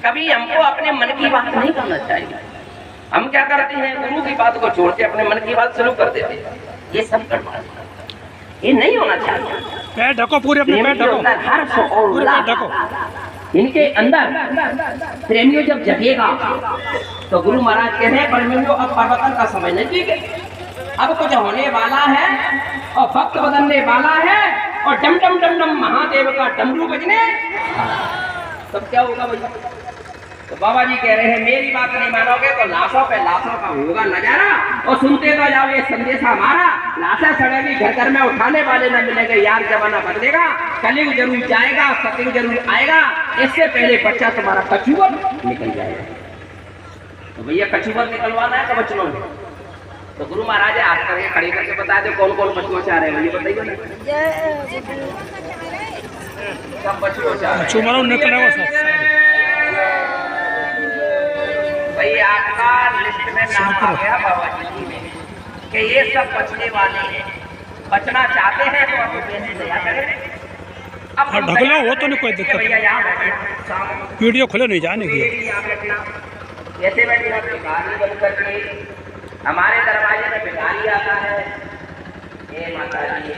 कभी हमको अपने मन की बात नहीं करना चाहिए। हम क्या करते हैं, गुरु की बात को छोड़ के अपने मन की बात शुरू कर देते हैं। ये सब गड़बड़, ये नहीं होना चाहिए। पैर ढको, पूरे अपने पैर ढको, हर्ष और उल्लास इनके अंदर प्रेमियों जब जगेगा तो गुरु महाराज कहते हैं प्रेमियों अब परिवर्तन का समय नहीं है, अब कुछ होने वाला है और भक्त बदलने वाला है और डम डम डम डम महादेव का डमरू बजने तब क्या होगा भैया। तो बाबा जी कह रहे हैं मेरी बात नहीं मानोगे तो लाशों पे लाशों का होगा नजारा और सुनते तो जाओ ये संदेश हमारा। लाशा सड़ेगी, घर घर में उठाने वाले न मिलेंगे, यार जमाना बदलेगा, कलयुग जरूर जाएगा, सतयुग जरूर आएगा, इससे पहले बच्चा तुम्हारा कछुआ निकल जाएगा। तो भैया कछुआ निकलवाना है तो बच्चों में तो गुरु महाराज हाथ करके खड़े करके बता दो कौन कौन बच्चों चाह रहे हैं, ये बताइए ना। सब बच्चों चाह रहे हैं भाई, आपका लिस्ट में नाम आ गया बाबा जी में कि ये सब बचने वाले हैं, बचना चाहते हैं तो आपको कैसे दया करें। अब ढक लो, वो तो नहीं कोई दिक्कत, भैया यहाँ बैठना, वीडियो खोले नहीं जाने की, कैसे बैठना, भिखारी बन करके हमारे दरवाजे में भिखारी आता है, ये माता जी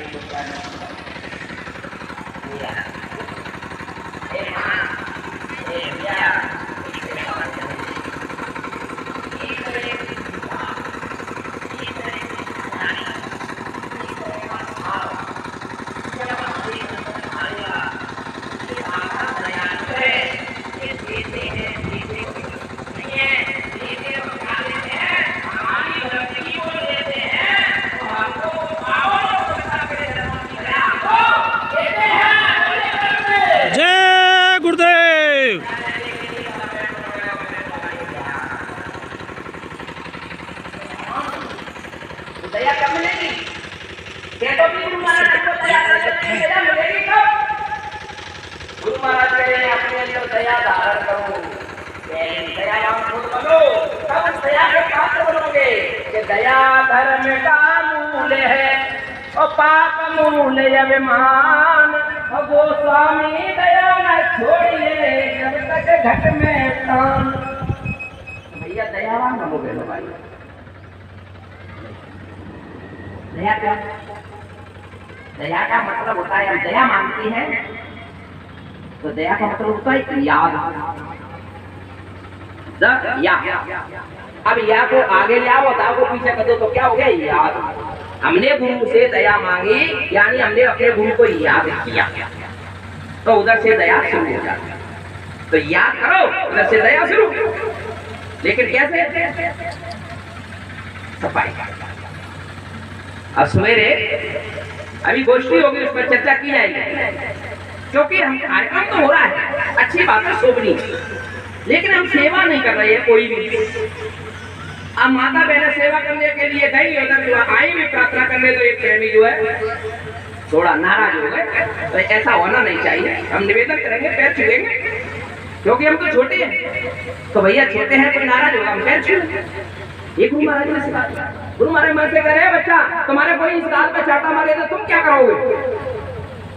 दया कब मिलेगी? तो भी गुरु महाराज को दया मिलेगी कब? गुरु महाराज कह रहे हैं अपने अंदर दया धारण करो, दयावान बनो, तब दया के पात्र बनोगे। कि दया धर्म का मूल है और पाप मूल अभिमान, और गोस्वामी दया न छोड़िए जब तक घट में प्राण। भैया दयावान बनोगे ना भाई। दया क्या? दया का मतलब होता है, हम दया मांगते हैं तो दया का मतलब होता है याद। या अब या को आगे ले आओ, दाव को पीछे कर दो तो क्या हो गया? याद। हमने गुरु से दया मांगी यानी हमने अपने गुरु को याद किया तो उधर से दया शुरू हो जाती। तो याद करो, उधर से दया शुरू। लेकिन कैसे? सफाई। अब सवेरे अभी गोष्ठी होगी, उस पर चर्चा की जाएगी, क्योंकि हम कार्यक्रम तो हो रहा है, अच्छी बात है, शोभनी, लेकिन हम सेवा नहीं कर रहे हैं कोई भी। अब माता बहन सेवा करने के लिए गई, उधर जो आई भी प्रार्थना करने, तो एक प्रेमी जो है थोड़ा नाराज हो गए। तो ऐसा होना नहीं चाहिए, हम निवेदन करेंगे, पैर छुएंगे, क्योंकि हम तो छोटे हैं। तो भैया छोटे हैं, कोई नाराज होगा, हम पैर छुएंगे। ये गुरु महाराज ने सिखाया। गुरु महाराज मन से कह रहे हैं बच्चा तुम्हारे कोई इस गाल पे चाटा मारे तो तुम क्या करोगे?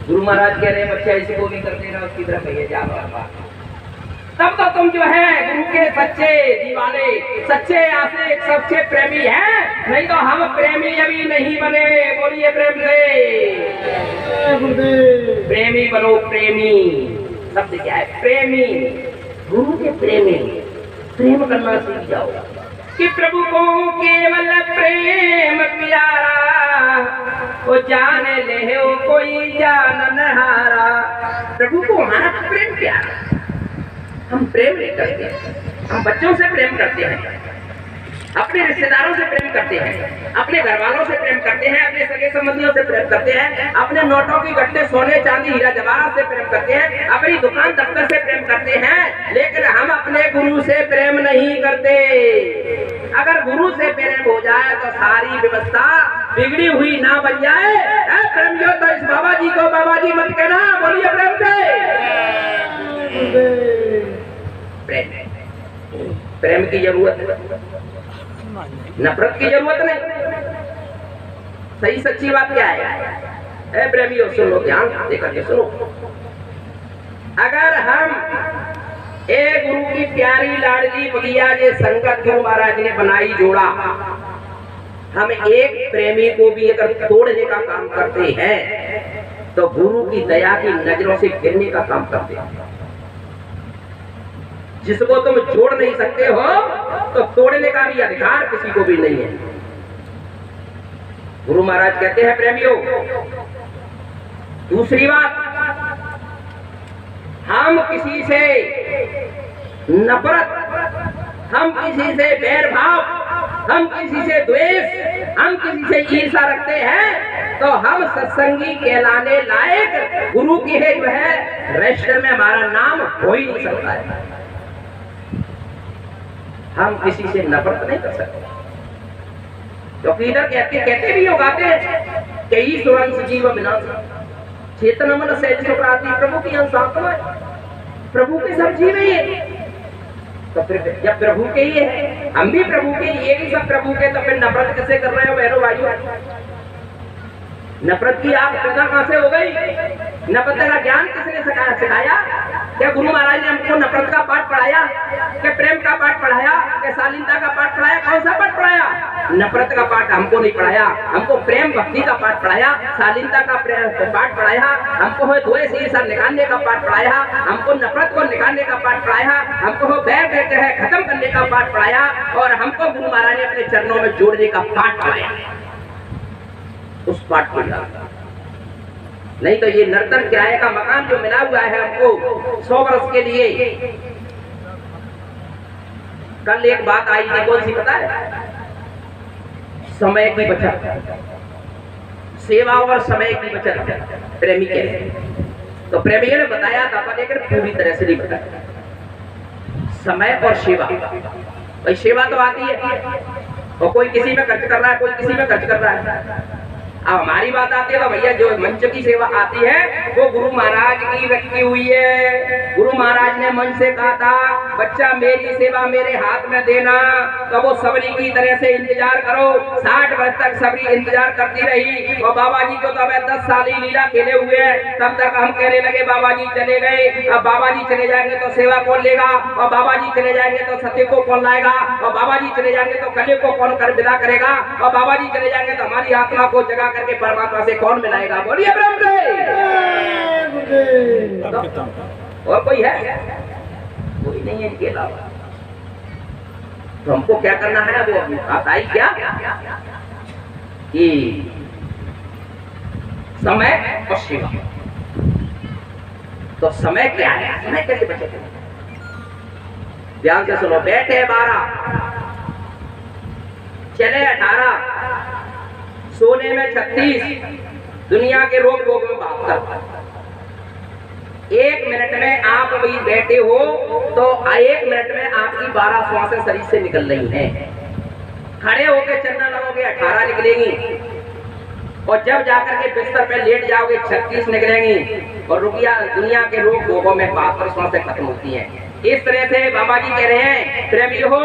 गुरु महाराज कह रहे हैं बच्चा इसको भी कर देना, उसकी तरफ भैया जा रहा। तब तो तुम जो है गुरु के सच्चे दीवाने, सच्चे आशिक, सच्चे प्रेमी हैं, नहीं तो हम प्रेमी अभी नहीं बने। बोलिए प्रेम से, प्रेमी बनो। प्रेमी शब्द क्या है? प्रेमी, गुरु के प्रेमी। प्रेम करना सीख जाओ कि प्रभु को केवल प्रेम प्यारा, वो जान ले हो कोई जान न हारा। प्रभु को हमारा प्रेम प्यारा। हम प्रेम नहीं करते, हम बच्चों से प्रेम करते हैं, अपने रिश्तेदारों से प्रेम करते हैं, अपने घर वालों से प्रेम करते हैं, अपने सगे संबंधियों से प्रेम करते हैं, अपने नोटों की गट्टे, सोने चांदी हीरा जवाहरात से प्रेम करते हैं, अपनी दुकान दफ्तर से प्रेम करते हैं, लेकिन हम अपने गुरु से प्रेम नहीं करते। अगर गुरु से प्रेम हो जाए तो सारी व्यवस्था बिगड़ी हुई ना बन जाए। प्रेमियों तो इस बाबा जी को बाबा जी मत कहना, बोलिए प्रेम से। प्रेम की जरूरत है, नफरत की जरूरत नहीं। सही सच्ची बात क्या है? प्रेमियों सुनो, ध्यान देकर के सुनो। अगर हम ए गुरु की प्यारी लाडली बगिया ये संगत गुरु महाराज ने बनाई जोड़ा। हम एक प्रेमी को भी अगर तोड़ने का काम करते हैं तो गुरु की दया की नजरों से गिरने का काम करते हैं। जिसको तुम जोड़ नहीं सकते हो तो तोड़ने का भी अधिकार किसी को भी नहीं है। गुरु महाराज कहते हैं प्रेमियों, दूसरी बात, हम किसी से नफरत, हम किसी से बैर भाव, हम किसी से द्वेष, हम किसी से ईर्ष्या रखते हैं तो हम सत्संगी कहलाने लायक गुरु की है जो है रजिस्टर में हमारा नाम हो ही नहीं सकता है। हम किसी से नफरत नहीं कर सकते, क्योंकि इधर कहते भी हो गाते हैं कई सुरंग जीव विनाश चेतन मन सहज सुप्राति प्रभु की अंशात्मा है, प्रभु के सब जीव ही है। तो फिर जब प्रभु के ही है, हम भी प्रभु के, ये भी सब प्रभु के, तो फिर नफरत कैसे कर रहे हो बहनों भाइयों? नफरत की आप पैदा कहां से हो गई? नफरत का ज्ञान किसने सिखाया? क्या गुरु महाराज ने हमको नफरत का पाठ पढ़ाया? क्या प्रेम का पाठ पढ़ाया? क्या शालीनता का पाठ पढ़ाया? कौन सा पाठ पढ़ाया? नफरत का पाठ हमको नहीं पढ़ाया। हमको प्रेम भक्ति का पाठ पढ़ाया, शालीनता का पाठ पढ़ाया, हमको हो द्वेष ईर्ष्या निकालने का पाठ पढ़ाया, हमको नफरत को निकालने का पाठ पढ़ाया, हमको हो बैर कहते हैं खत्म करने का पाठ पढ़ाया, और हमको गुरु महाराज ने अपने चरणों में जोड़ने का पाठ पढ़ाया। उस पाठ को नहीं तो ये नर्तन किराए का मकान जो मिला हुआ है हमको 100 वर्ष के लिए। कल एक बात आई थी, कौन सी पता है? समय की बचत, सेवा और समय की बचत प्रेमी के। तो प्रेमी ने बताया था, पर लेकिन पूरी तरह से नहीं बताया। समय और सेवा, भाई सेवा तो आती है और कोई किसी में खर्च कर रहा है, कोई किसी में खर्च कर रहा है। अब हमारी बात आती है तो भैया जो मंच की सेवा आती है वो गुरु महाराज की रखी हुई है। गुरु महाराज ने मन से कहा था, बच्चा मेरी सेवा मेरे हाथ में देना, तो वो सबरी की तरह से इंतजार करो। 60 वर्ष तक सबरी इंतजार करती रही, और बाबा जी को तो अब 10 साल ही लीला खेले हुए हैं। तब तक हम कहने लगे बाबा जी चले गए, अब बाबा जी चले जाएंगे तो सेवा कौन लेगा, और बाबा जी चले जाएंगे तो सत्य को कौन लाएगा, और बाबा जी चले जाएंगे तो कले को कौन कर विदा करेगा, और बाबा जी चले जाएंगे तो हमारी आत्मा को जगा करके परमात्मा से कौन मिलाएगा? बोलिए ब्रह्म और कोई है? कोई नहीं है इनके अलावा। तो हमको क्या करना है? वो बात आई क्या कि समय और सेवा। तो समय क्या है? समय कैसे बचेगा? ध्यान से सुनो। बैठे 12, चले 18, सोने में 36, दुनिया के रोग रोग में 72। 1 मिनट में आप वही बैठे हो तो 1 मिनट में आपकी 12 श्वासें शरीर से निकल रही हैं। खड़े होकर चलना लगोगे 18 निकलेंगी, और जब जाकर के बिस्तर पे लेट जाओगे 36 निकलेंगी, और दुनिया के रोग रोगों में 72 श्वासें खत्म होती हैं। इस तरह से बाबा जी कह रहे हैं प्रेमी हो,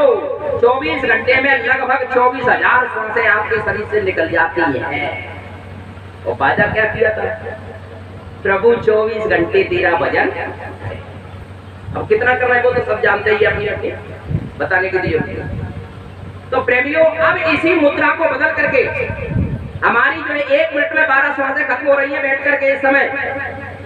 24 घंटे में लगभग 24,000 श्वासें आपके शरीर से निकल जाती हैं। और फायदा क्या किया था? प्रभु 24 घंटे तेरा भजन। अब कितना करना है वो तो सब जानते ही, अपनी अपनी बताने के लिए। तो प्रेमियों, अब इसी मुद्रा को बदल करके हमारी जो है 1 मिनट में 12 श्वासें खत्म हो रही है बैठ करके इस समय,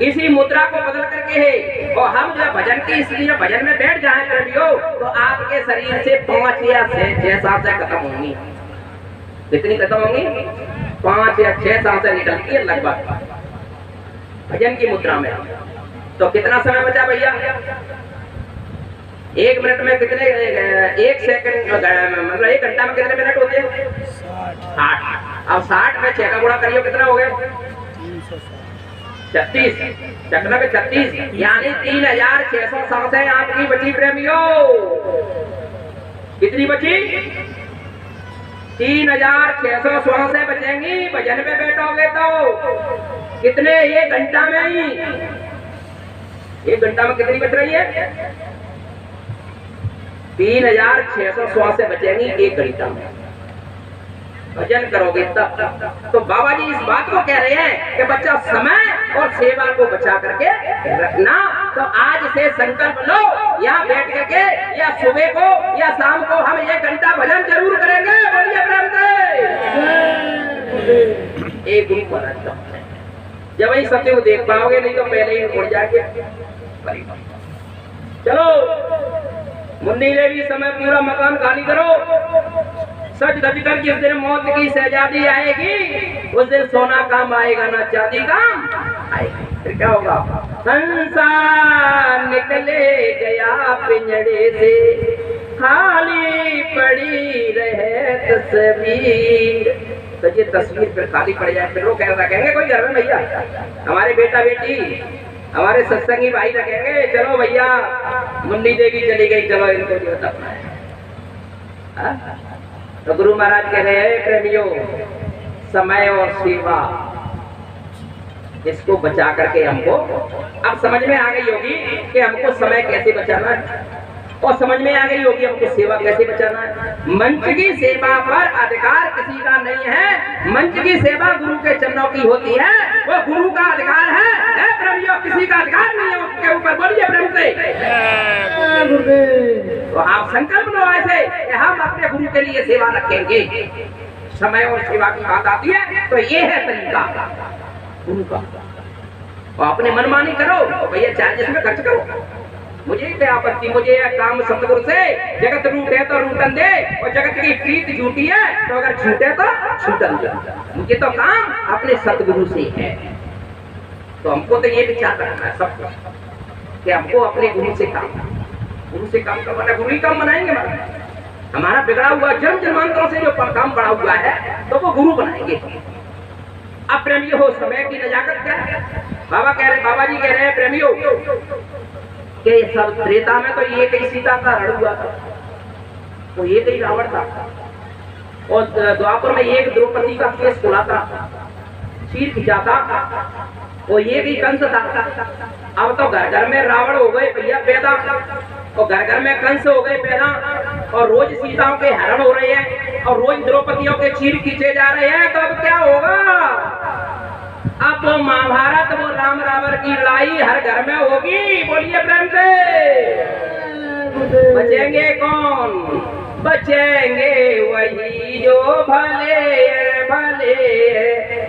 इसी मुद्रा को बदल करके है, और हम जो भजन की इसलिए भजन में बैठ जाए प्रेमियों, तो आपके शरीर से 5 या 6 सांसें खत्म होंगी। कितनी खत्म होंगी? 5 या 6 सांसें निकलती है लगभग भजन की मुद्रा में। तो कितना समय बचा भैया? 1 मिनट में कितने, 1 सेकंड मतलब 1 घंटा में कितने मिनट होते हैं? 60। अब 60 में 6 का गुणा करिए, कितना हो गए? 36। चक्र में 36 यानी 3600 सांसें आपकी बची प्रेमियों। कितनी बची? 3600 श्वासें बचेंगी भजन में बैठोगे तो। कितने? 1 घंटा में ही। 1 घंटा में कितनी बच रही है? 3600 श्वासें बचेंगी 1 घंटा में भजन करोगे तब। तो बाबा जी इस बात को कह रहे हैं कि बच्चा समय और सेवा को बचा करके रखना, तो आज से संकल्प लो, यहाँ बैठ करके या सुबह को या शाम को हम 1 घंटा भजन जरूर करेंगे। बोलिए प्रेम से। एक गुरु महाराज का जब वही सत्य को देख पाओगे, नहीं तो पहले ही उड़ जाके। चलो मुन्नी ने भी समय पूरा मकान खाली करो, सच धज कर जिस दिन मौत की शहजादी आएगी उस दिन सोना काम आएगा ना चांदी काम आएगी। फिर क्या होगा? संसार निकले गया पिंजड़े से, खाली पड़ी रहे तस्वीर। तो ये तस्वीर फिर खाली पड़ जाए, फिर लोग कहेंगे कोई घर में भैया, हमारे बेटा बेटी हमारे सत्संगी भाई रखेंगे, चलो भैया मुन्नी देवी चली गई, चलो इनको जो दफना है। तो गुरु महाराज कह रहे हैं प्रेमियों, समय और सेवा इसको बचा करके हमको अब समझ में आ गई होगी कि हमको समय कैसे बचाना है, और समझ में आ गई होगी हमको सेवा कैसे बचाना है। मंच की सेवा पर अधिकार किसी का नहीं है, मंच की सेवा गुरु के चरणों की होती है, वो गुरु का अधिकार है प्रेमियों, किसी का अधिकार नहीं है उसके ऊपर। बोलिए प्रेम से। तो आप संकल्प लो ऐसे कि हम अपने गुरु के लिए सेवा रखेंगे। समय और सेवा की बात आती है तो ये है तरीका गुरु का। और अपने मनमानी करो तो भैया चार्जेस में खर्च करो, मुझे क्या आपत्ति, मुझे काम सतगुरु से। जगत रूठे तो रूठन दे, और जगत की प्रीत झूठी है तो अगर छूटे तो छूटन दे। मुझे तो काम अपने सतगुरु से है। तो हमको तो ये विचार करना है सबको कि हमको अपने गुरु से काम करवाना। गुरु ही काम बनाएंगे हमारा बिगड़ा हुआ जन्म जन्मांतरों से जो काम पड़ा हुआ है तो वो गुरु बनाएंगे। अब प्रेमियों हो, समय की नजाकत क्या है? बाबा जी कह रहे हैं प्रेमियों कि सब त्रेता में तो ये कई सीता का रण हुआ था, तो ये कई रावण था, और द्वापर में एक द्रौपदी का केस खुला था, सिर खिंचा था, वो ये कई कंस था। अब तो घर घर में रावण हो गए भैया पैदा, और घर घर में कंस हो गए पैदा, और रोज सीताओं के हरण हो रहे हैं, और रोज द्रौपदियों के चीर खींचे जा रहे हैं। तो अब क्या होगा? अब वो महाभारत, वो राम रावण की लड़ाई हर घर में होगी। बोलिए प्रेम से। बचेंगे कौन? बचेंगे वही जो भले भले,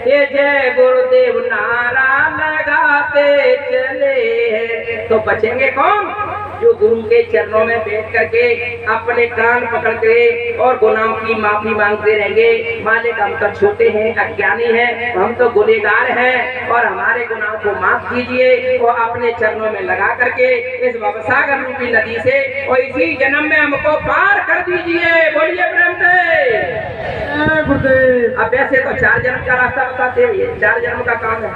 ये जय गुरुदेव नारा लगाते चले। तो बचेंगे कौन? जो गुरु के चरणों में बैठ करके अपने कान पकड़ के और गुनाहों की माफी मांगते रहेंगे। मालिक हम तो छोटे हैं, अज्ञानी हैं, हम तो गुनहगार हैं, और हमारे गुनाहों को माफ कीजिए, और अपने चरणों में लगा करके इस भवसागर रूपी नदी से और इसी जन्म में हमको पार कर दीजिए। बोलिए प्रेम से। अब वैसे तो 4 जन्म का रास्ता बताते हैं, 4 जन्म का काम है,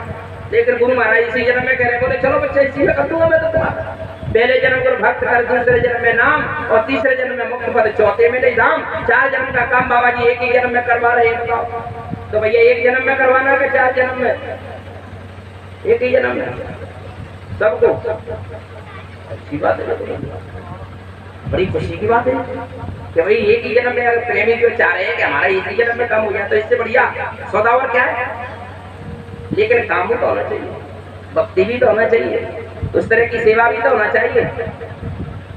लेकिन गुरु महाराज इसी जन्म में कह रहे, बोले चलो बच्चे इसी में कर दूंगा मैं तो तुम्हारा। पहले जन्म को भक्त कर, दूसरे जन्म में नाम, और तीसरे जन्म में मुक्त पद, चौथे में नहीं धाम। 4 जन्म का काम बाबा जी एक ही जन्म में करवा रहे हैं। बताओ तो भैया, 1 जन्म में करवाना है 4 जन्म में? एक ही जन्म में सबको। अच्छी बात है, बड़ी खुशी की बात है कि भाई एक ही जन्म में अगर प्रेमी जो चाह रहे हैं कि हमारा एक ही जन्म में काम हो जाए, तो इससे बढ़िया सौदावर क्या है? लेकिन काम भी तो होना चाहिए, भक्ति भी तो होना चाहिए, उस तरह की सेवा भी तो होना चाहिए,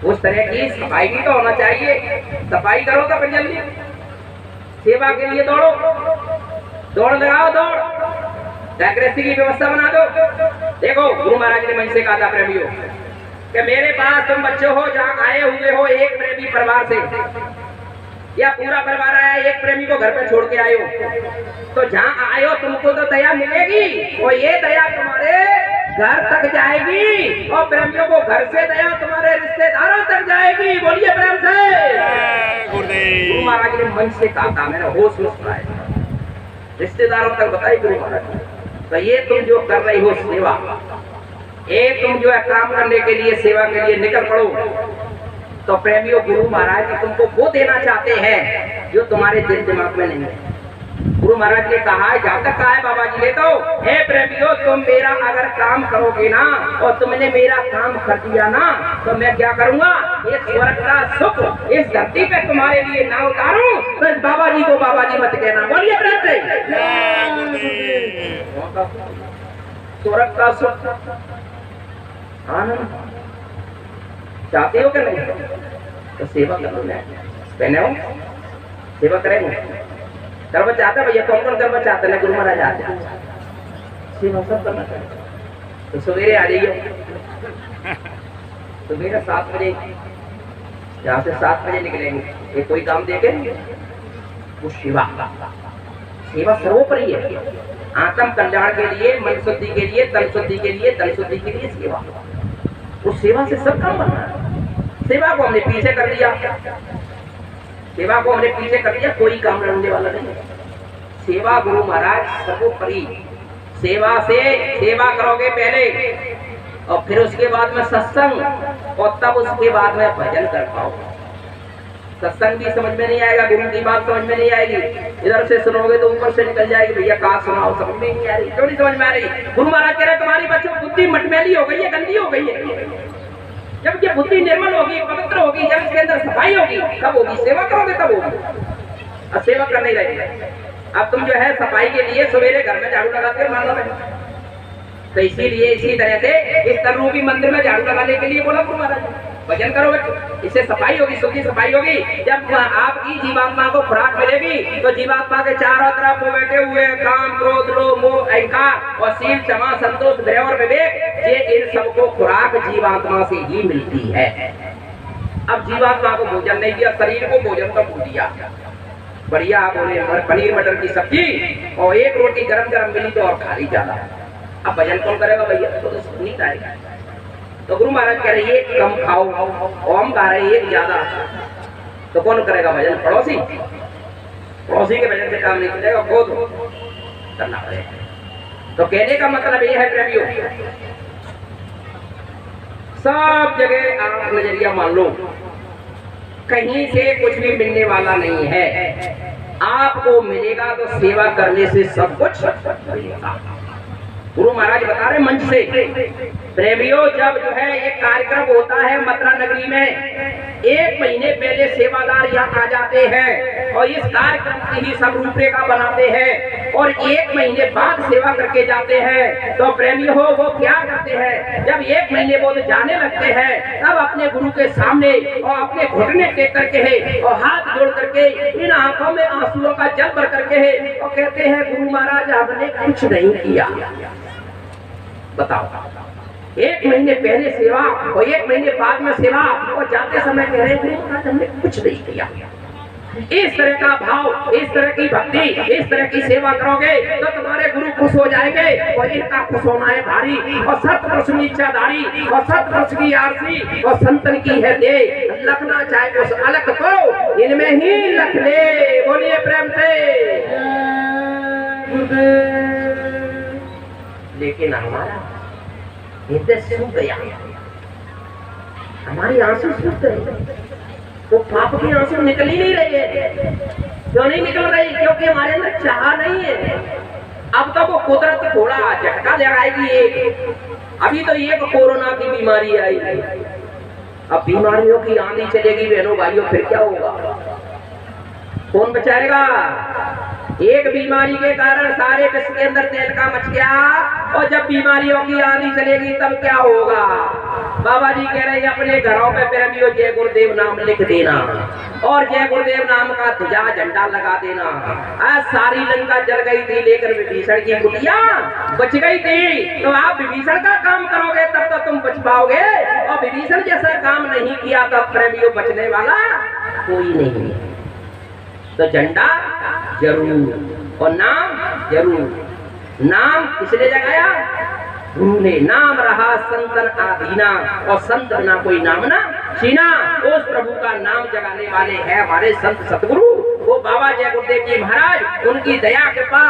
उस तरह की सफाई भी तो होना चाहिए। सफाई करो तो फिर जल्दी सेवा के लिए दौड़ो, दौड़ लगाओ, दौड़ जागृति की व्यवस्था बना दो। देखो गुरु महाराज ने मन से कहा था प्रेमियों कि मेरे पास तुम बच्चे हो, जहाँ आए हुए हो एक प्रेमी परिवार से, या पूरा परिवार आया, एक प्रेमी को घर पे छोड़ के आए हो, तो जहाँ आए हो तुमको तो दया मिलेगी, और ये दया तुम्हारे घर तक जाएगी, और प्रेमियों को घर से दया तुम्हारे रिश्तेदारों तक जाएगी। बोलिए प्रेम से। गुरु महाराज ने मन से कहा था, मैंने होश में सुना है, रिश्तेदारों तक बताई गुरु महाराज। तो ये तुम जो कर रही हो सेवा, ये तुम जो है काम करने के लिए, सेवा के लिए निकल पड़ो, तो प्रेमियों गुरु महाराज जी तुमको वो देना चाहते हैं जो तुम्हारे दिल दिमाग में नहीं है। गुरु महाराज ने कहा है, जहाँ तक कहा है बाबा जी ने, तो हे प्रेमियों तुम मेरा अगर काम करोगे ना, और तुमने मेरा काम कर दिया ना, तो मैं क्या करूँगा? ये स्वर्ग का सुख इस धरती पे तुम्हारे लिए ना उतारूं। बस बाबा जी को बाबा जी मत कहना। बोलिए प्रेम से। स्वर्ग का सुख हाँ ना, चाहते हो क्या नहीं? तो सेवा करो ना, पहने हो सेवा करेंगे। करवा चाहता भैया, कौन कौन करवा चाहते हैं? गुरु महाराज आते हैं, सेवा सब करना चाहिए। तो सवेरे आ जाइए, सवेरे 7 बजे, यहाँ से 7 बजे निकलेंगे, ये कोई काम देखे वो सेवा, सेवा सर्वोपरि है। आत्म कल्याण के लिए, मन शुद्धि के लिए, तन शुद्धि के लिए, धन शुद्धि के लिए सेवा। उस सेवा से सब काम बनना है। सेवा को हमने पीछे कर दिया, सेवा को हमने पीछे कर दिया, कोई काम रहने वाला नहीं। सेवा गुरु महाराज सर्वोपरि। सेवा से सेवा करोगे पहले, और फिर उसके बाद में सत्संग, और तब उसके बाद में भजन कर पाओगे। सत्संग भी समझ में नहीं आएगा, गुरु की बात समझ में नहीं आएगी, इधर से सुनोगे तो ऊपर से निकल जाएगी, भैया कहाँ सुनाओ, समझ में नहीं आ रही। क्यों नहीं समझ में आ रही? गुरु महाराज कह रहे तुम्हारी बच्चों बुद्धि मटमैली हो गई है, गंदी हो गई है। जब ये बुद्धि निर्मल होगी, पवित्र होगी, जब इसके अंदर सफाई होगी, तब होगी। सेवा करोगे तब होगी। अब सेवा कर नहीं रहे। अब तुम जो है सफाई के लिए सवेरे घर में झाड़ू लगाते हो, मान लो। तो इसीलिए इसी तरह से इस तरूपी मंदिर में झाड़ू लगाने के लिए बोला गुरु महाराज, भजन करो बच्चों, इससे सफाई होगी, शुद्धि सफाई होगी। जब आपकी जीवात्मा को खुराक मिलेगी तो जीवात्मा के चारों तरफ बैठे हुए काम, क्रोध, लोभ, मोह, अहंकार और शील, क्षमा, संतोष, दया और विवेक, ये इन सबको खुराक जीवात्मा से ही मिलती है। अब जीवात्मा को भोजन नहीं दिया, शरीर को भोजन तो भूल दिया। बढ़िया बोले पनीर मटर की सब्जी और एक रोटी गरम गरम मिली तो और खा ली ज्यादा। अब भजन कौन करेगा भैया? तो नहीं खाएगा। तो गुरु महाराज कह रहे एक कम खाओ, ओम गा रहे एक ज्यादा, तो कौन करेगा भजन? पड़ोसी। पड़ोसी के भजन से काम नहीं चलेगा, खुद करना पड़ेगा। तो कहने का मतलब ये है प्रेमियों, सब जगह आप नजरिया मान लो, कहीं से कुछ भी मिलने वाला नहीं है। आपको मिलेगा तो सेवा करने से सब कुछ मिलेगा। गुरु महाराज बता रहे मंच से, प्रेमियों जब जो है एक कार्यक्रम होता है मथुरा नगरी में, 1 महीने पहले सेवादार यहाँ आ जाते हैं और इस कार्यक्रम की ही सब रूपरेखा बनाते हैं और 1 महीने बाद सेवा करके जाते हैं। तो प्रेमियों वो क्या करते हैं, जब 1 महीने बाद जाने लगते हैं तब अपने गुरु के सामने और अपने घुटने टेक करके है और हाथ जोड़ करके इन आंखों में आंसुओं का जल भर करके है और कहते हैं गुरु महाराज आपने कुछ नहीं किया। बताओ, 1 महीने पहले सेवा और 1 महीने बाद में सेवा और जाते समय कह रहे हैं हमने कुछ नहीं किया। इस तरह का भाव, इस तरह की भक्ति, इस तरह की सेवा करोगे तो तुम्हारे गुरु खुश हो जाएंगे और इनका खुश होना है भारी। और 7 वर्ष की इच्छाधारी और 7 वर्ष की आरती और संतन की है दे, लखना चाहे उस अलग को इनमें ही लख ले। बोलिए प्रेम से। लेकिन हमारा हृदय सूख गया, हमारी आंसू सूख गए, वो पाप की आंसू निकल ही नहीं रही है। क्यों नहीं निकल रही? क्योंकि हमारे अंदर चाह नहीं है। अब तो वो कुदरत थोड़ा झटका लगाएगी एक। अभी तो एक कोरोना की बीमारी आई, अब बीमारियों की आंधी चलेगी बहनों भाइयों, फिर क्या होगा? कौन बचाएगा? एक बीमारी के कारण सारे विश्व के अंदर तेल का मच गया और जब बीमारियों की आंधी चलेगी तब क्या होगा? बाबा जी कह रहे हैं अपने घरों पे प्रेमियों जय गुरुदेव नाम लिख देना और जय गुरुदेव नाम का ध्वजा झंडा लगा देना। आज सारी लंका जल गई थी लेकर विभीषण की कुटिया बच गई थी। तो आप विभीषण का काम करोगे तब तो तुम बच पाओगे और विभीषण जैसा काम नहीं किया तब प्रेमियों बचने वाला कोई नहीं। तो झंडा जरूर और नाम जरूर। नाम किसने जगाया? गुरु ने। नाम रहा संतन आधीना और संत बिना कोई नाम ना छीना। उस प्रभु का नाम जगाने वाले हैं हमारे संत सतगुरु, वो बाबा जय गुरुदेव जी महाराज। उनकी दया कृपा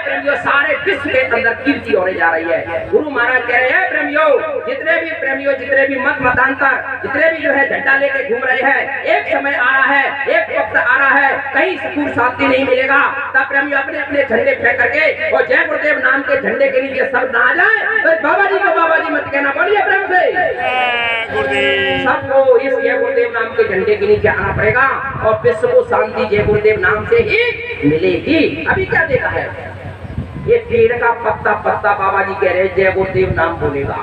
प्रेमियों सारे विश्व के अंदर कीर्ति होने जा रही है। गुरु महाराज कह रहे हैं प्रेमियों जितने भी मत मतांतर जितने भी जो है झंडा लेके घूम रहे हैं, एक समय आ रहा है, एक वक्त आ रहा है कहीं सुकून शांति नहीं मिलेगा। तब प्रेमियों अपने अपने झंडे फेंक करके और जय गुरुदेव नाम के झंडे के नीचे सब ना आ जाए तो बाबा जी को बाबा जी मत कहना। बोलिए प्रेम से। सबको इस जय गुरुदेव नाम के झंडे के नीचे आना पड़ेगा और विश्व को शांति जय गुरुदेव नाम से ही मिलेगी। अभी क्या देखा है, ये पेड़ का पत्ता बाबा जी कह रहे हैं जय गुरुदेव नाम बोलेगा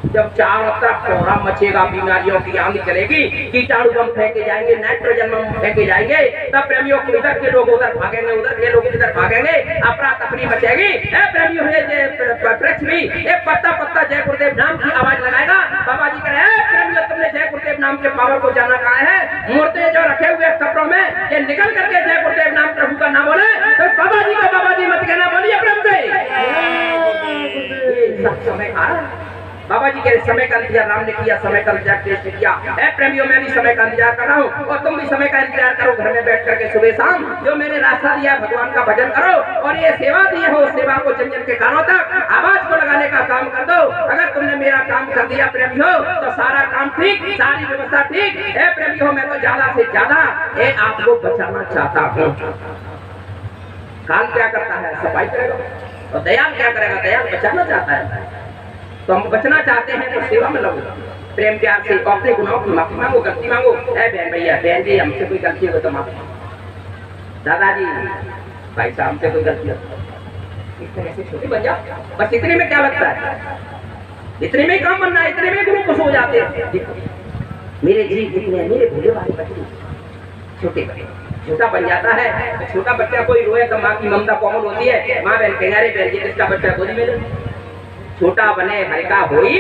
जब चारों तरफ कोहरा मचेगा, बीमारियों की आंधी चलेगी, कीटाणु बम फेंके जाएंगे, नाइट्रोजन बम फेंके जाएंगे, तब प्रेमियों को इधर के लोग उधर भागेंगे, उधर के लोग इधर भागेंगे, अफरा तफरी मचेगी। प्रेमियों वृक्ष भी एक पत्ता पत्ता जय गुरुदेव नाम की आवाज लगाएगा। बाबा जी कह रहे प्रेमियों तुमने जय गुरुदेव नाम के पावर को जाना कहा है? मूर्ति जो रखे हुए कपड़ों में ये निकल करके जय गुरुदेव नाम प्रभु का नाम बोले तो बाबा जी का बाबा जी मत कहना, बोलिए प्रेम से। समय आ बाबा जी के समय का इंतजार राम ने किया, समय का इंतजार कृष्ण ने किया। प्रेमियों मैं भी समय का इंतजार कर रहा हूँ और तुम भी समय का इंतजार करो। घर में बैठ करके सुबह शाम जो मैंने रास्ता दिया भगवान का भजन करो और ये सेवा दी हो उस सेवा को जन जन के कानों तक आवाज को लगाने का काम कर दो। अगर तुमने मेरा काम कर दिया प्रेमी हो तो सारा काम ठीक, सारी व्यवस्था ठीक है। प्रेमी हो मैं तो ज्यादा से ज्यादा आपको बचाना चाहता हूँ। काल क्या करता है? सफाई करेगा। और दयाल क्या करेगा? दयाल बचाना चाहता है। तो हम बचना चाहते हैं तो सेवा में लगो, प्रेम प्यार से अपने गुनाहों की माफी मांगो, गलती मांगो। बहन भैया, बहन जी हमसे कोई गलती हो तो माफी, दादाजी भाई साहब हमसे कोई गलती हो ऐसे छोटी बन जाओ। बस इतने में क्या लगता है? इतने में काम बनना है, इतने में गुरु खुश हो जाते हैं। मेरे जीव जितने मेरे भूले वाले बच्चे छोटे बच्चे छोटा बन जाता है। छोटा बच्चा कोई रोए तो माँ की ममता कोमल होती है। माँ बहन कह रहे बहन जी किसका बच्चा गोदी में ले। छोटा बने हल्का होई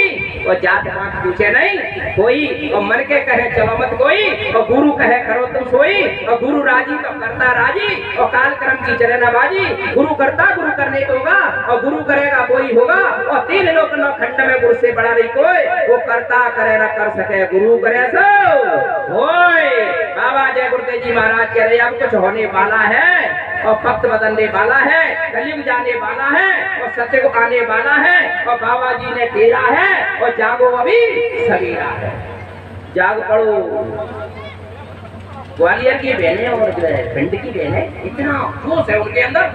और जात पात पूछे नहीं कोई, और मन के कहे चलो मत कोई, और गुरु कहे करो तुम सोई, और गुरु राजी तो करता राजी, और काल कर्म की चले ना बाजी। गुरु करता गुरु करने को होगा, और गुरु करेगा कोई होगा, और तीन लोक नौ खंड में गुरु से बड़ा नहीं कोई। वो करता करे ना कर सके, गुरु करे सो होय। बाबा जय गुरुदेव जी महाराज कह रहे अब कुछ होने वाला है और भक्त बदलने वाला है, कलयुग जाने वाला है और सत्य को आने वाला है, और बाबा जी ने तेरा है और जागो अभी सवेरा है। जाग पड़ो। ग्वालियर की बहनें और पिंड की बहनें इतना जोश है उनके अंदर,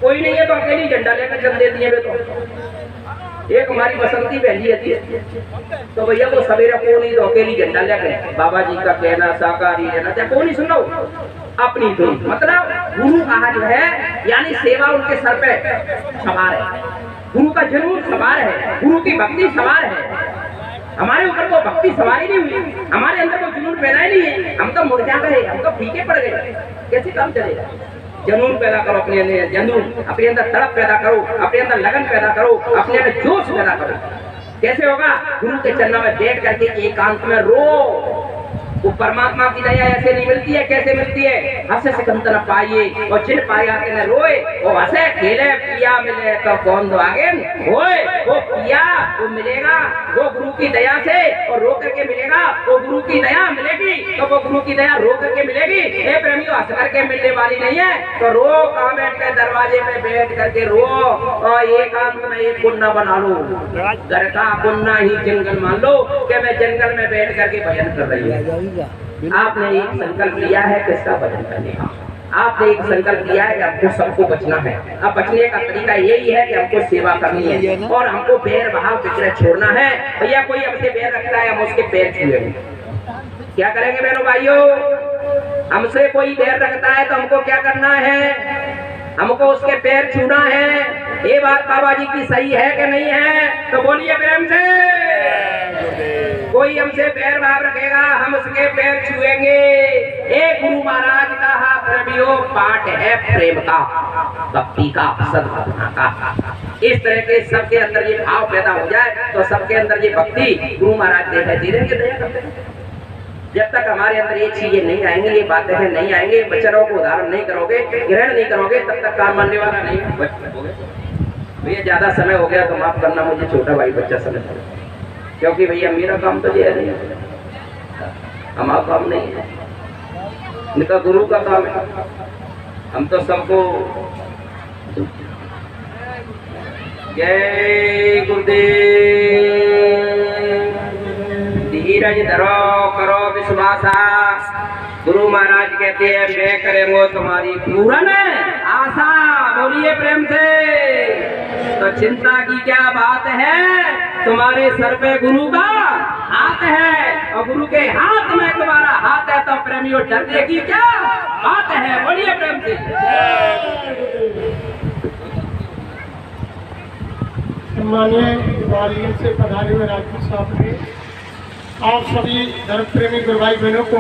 कोई नहीं है तो अकेली झंडा लेकर चल देती है। वे तो एक हमारी बसंती बहन जी है तो भैया वो सवेरा को नहीं तो अकेली झंडा लेकर बाबा जी का कहना साकारी रहना चाहे को नहीं सुनो अपनी धुन। मतलब गुरु कहा जो है यानी सेवा उनके सर पे सवार है, गुरु का जुनून सवार है, गुरु की भक्ति सवार है। हमारे ऊपर को भक्ति सवारी नहीं हुई, हमारे अंदर को जुनून पैदा ही नहीं है। हम तो मुर्जा गए, हम तो फीके पड़ गए, कैसे काम चलेगा? जुनून पैदा करो अपने अंदर, जुनून अपने अंदर तड़प पैदा करो, अपने अंदर लगन पैदा करो, अपने अंदर जोश पैदा करो। कैसे होगा? गुरु के चरणों में बैठ करके एकांत में रो। वो परमात्मा की दया ऐसे नहीं मिलती है। कैसे मिलती है? हंसे से कम तरफ पाइए और जिन पाया के न रोए, वो हंसे खेले पिया मिले तो कौन दो आगे होए। वो पिया वो मिलेगा वो गुरु की दया से, और रो करके मिलेगा वो गुरु की दया मिलेगी, तो वो गुरु की दया रो करके मिलेगी। हे प्रेमियों, हंस करके मिलने वाली नहीं है तो रो कहाँ बैठ के दरवाजे में बैठ करके रो, और एकांत में एक कुन्ना बना लो, घर का कुन्ना ही जंगल मान लो कि मैं जंगल में बैठ करके भजन कर रही हूँ। आपने एक संकल्प लिया है किसका भजन करने का, आपने एक संकल्प लिया है कि हमको सबको बचना है। अब बचने का तरीका यही है कि हमको सेवा करनी है और हमको बैर भाव विग्रह छोड़ना है। भैया कोई हमसे बैर रखता है, हम उसके पैर छुएंगे, क्या करेंगे बहनों भाइयों? हमसे कोई बैर रखता है तो हमको क्या करना है? हमको उसके पैर छूना है। ये बात बाबा जी की सही है कि नहीं है? तो बोलिए प्रेम से। कोई हमसे पैर भाव रखेगा, हम उसके पैर छुएंगे। एक गुरु महाराज का प्रेमियों पाठ है प्रेम का, भक्ति का, सद्भावना का। इस तरह के सबके अंदर ये भाव पैदा हो जाए तो सबके अंदर ये भक्ति गुरु महाराज दे धीरे दया करते हैं। जब तक हमारे अंदर ये चीजें नहीं आएंगी, ये बातें नहीं आएंगे, बच्चों को उदाहरण नहीं करोगे, ग्रहण नहीं करोगे, तब तक काम मानने वाला नहीं है। भैया ज्यादा समय हो गया तो माफ करना, मुझे छोटा भाई बच्चा समझता है, क्योंकि भैया मेरा काम तो ये नहीं है, हमारा काम नहीं है, इनका गुरु का काम है। हम तो सबको जय गुरुदेव, धीरज धरो करो विश्वासा। गुरु महाराज कहते हैं मैं करेंगे तुम्हारी पूर्ण आशा। बोलिए प्रेम से। तो चिंता की क्या बात है? तुम्हारे सर पे गुरु का हाथ है और गुरु के हाथ में तुम्हारा हाथ है, तो प्रेमियों डरने की क्या बात है? बोलिए प्रेम से। सम्मानीय ग्वालियर से पधारे हुए राजपूत साहब ने आप सभी धर्म प्रेमी गुरु भाई बहनों को